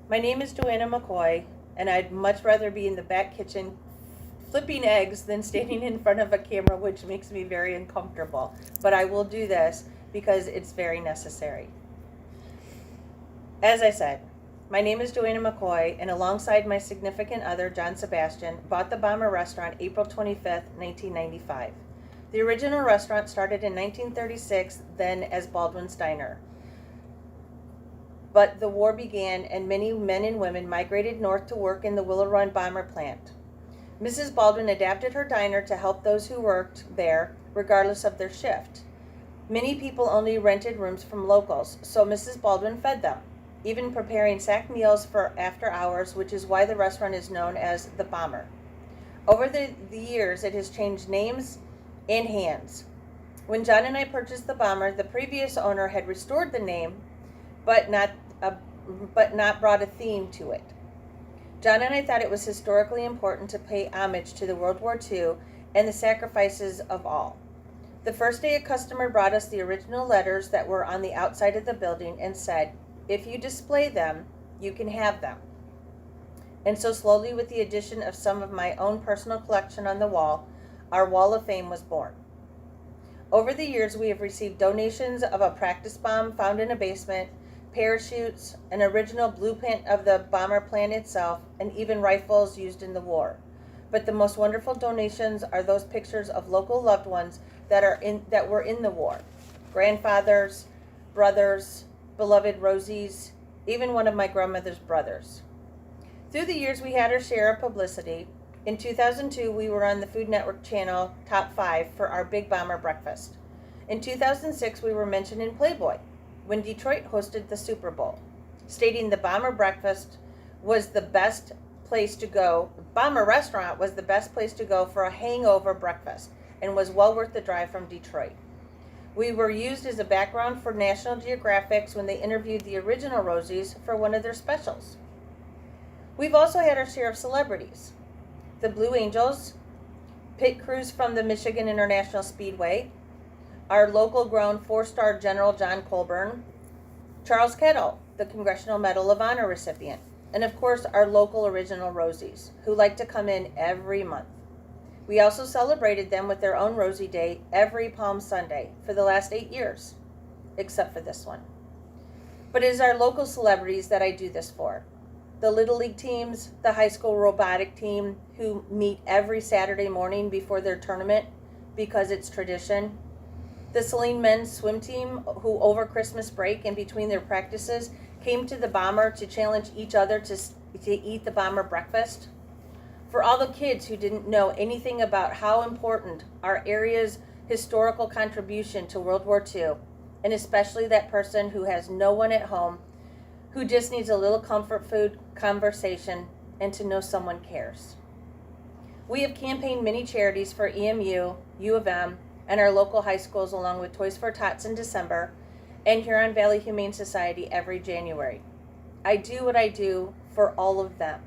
My name is Johanna McCoy, and I'd much rather be in the back kitchen flipping eggs than standing in front of a camera, which makes me very uncomfortable. But I will do this because it's very necessary. As I said, my name is Johanna McCoy, and alongside my significant other, John Sebastian, bought the Bomber Restaurant April 25th, 1995. The original restaurant started in 1936, then as Baldwin's Diner. But the war began, and many men and women migrated north to work in the Willow Run Bomber plant. Mrs. Baldwin adapted her diner to help those who worked there, regardless of their shift. Many people only rented rooms from locals, so Mrs. Baldwin fed them, even preparing sack meals for after hours, which is why the restaurant is known as the Bomber. Over the years, it has changed names and hands. When John and I purchased the Bomber, the previous owner had restored the name, but not brought a theme to it. John and I thought it was historically important to pay homage to the World War II and the sacrifices of all. The first day, a customer brought us the original letters that were on the outside of the building and said, "If you display them, you can have them." And so slowly, with the addition of some of my own personal collection on the wall, our Wall of Fame was born. Over the years, we have received donations of a practice bomb found in a basement, parachutes, an original blueprint of the bomber plant itself, and even rifles used in the war. But the most wonderful donations are those pictures of local loved ones that were in the war. Grandfathers, brothers, beloved Rosies, even one of my grandmother's brothers. Through the years, we had our share of publicity. In 2002, we were on the Food Network channel Top 5 for our Big Bomber breakfast. In 2006, we were mentioned in Playboy when Detroit hosted the Super Bowl, stating the Bomber breakfast was the best place to go. Bomber restaurant was the best place to go for a hangover breakfast and was well worth the drive from Detroit. We were used as a background for National Geographic's when they interviewed the original Rosies for one of their specials. We've also had our share of celebrities. The Blue Angels, pit crews from the Michigan International Speedway, our local grown 4-star General John Colburn, Charles Kettle, the Congressional Medal of Honor recipient, and of course our local original Rosies, who like to come in every month. We also celebrated them with their own Rosie Day every Palm Sunday for the last 8 years, except for this one. But it is our local celebrities that I do this for. The Little League teams, the high school robotic team who meet every Saturday morning before their tournament because it's tradition. The Saline men's swim team who over Christmas break and between their practices came to the Bomber to challenge each other to eat the Bomber breakfast. For all the kids who didn't know anything about how important our area's historical contribution to World War II, and especially that person who has no one at home, who just needs a little comfort food conversation and to know someone cares. We have campaigned many charities for EMU, U of M, and our local high schools, along with Toys for Tots in December, and Huron Valley Humane Society every January. I do what I do for all of them.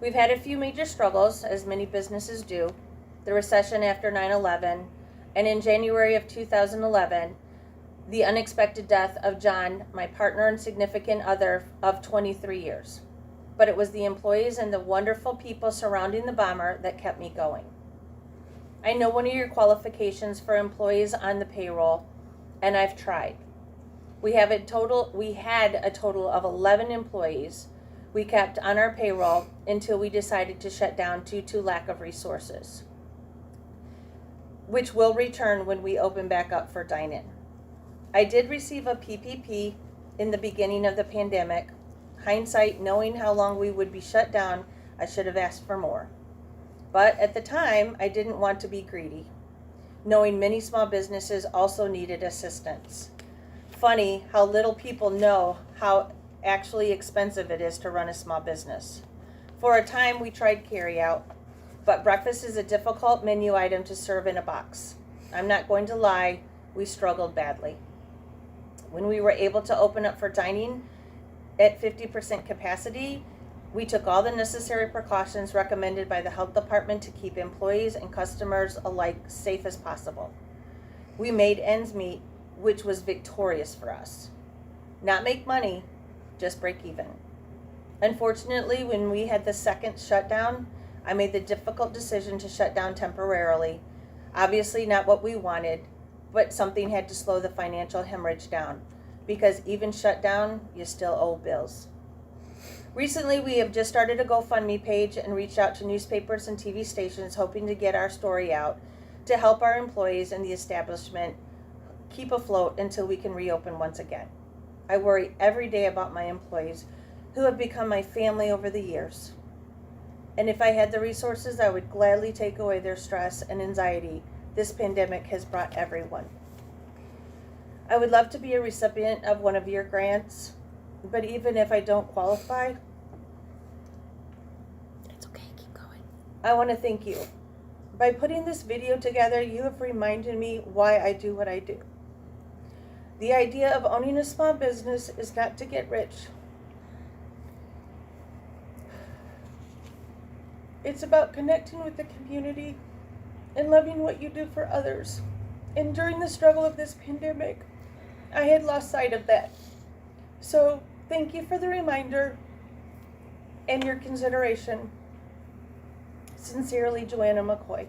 We've had a few major struggles, as many businesses do, the recession after 9/11, and in January of 2011, the unexpected death of John, my partner and significant other of 23 years. But it was the employees and the wonderful people surrounding the Bomber that kept me going. I know one of your qualifications for employees on the payroll, and I've tried. We had a total of 11 employees we kept on our payroll until we decided to shut down due to lack of resources, which will return when we open back up for dine-in. I did receive a PPP in the beginning of the pandemic. Hindsight, knowing how long we would be shut down, I should have asked for more. But at the time, I didn't want to be greedy, knowing many small businesses also needed assistance. Funny how little people know how actually expensive it is to run a small business. For a time, we tried carryout, but breakfast is a difficult menu item to serve in a box. I'm not going to lie, we struggled badly. When we were able to open up for dining at 50% capacity, we took all the necessary precautions recommended by the health department to keep employees and customers alike safe as possible. We made ends meet, which was victorious for us. Not make money, just break even. Unfortunately, when we had the second shutdown, I made the difficult decision to shut down temporarily. Obviously not what we wanted, but something had to slow the financial hemorrhage down, because even shut down, you still owe bills. Recently, we have just started a GoFundMe page and reached out to newspapers and TV stations hoping to get our story out to help our employees and the establishment keep afloat until we can reopen once again. I worry every day about my employees who have become my family over the years. And if I had the resources, I would gladly take away their stress and anxiety this pandemic has brought everyone. I would love to be a recipient of one of your grants, but even if I don't qualify, It's okay, keep going. I want to thank you. By putting this video together, you have reminded me why I do what I do. The idea of owning a small business is not to get rich. It's about connecting with the community and loving what you do for others. And during the struggle of this pandemic, I had lost sight of that. So thank you for the reminder and your consideration. Sincerely, Johanna McCoy.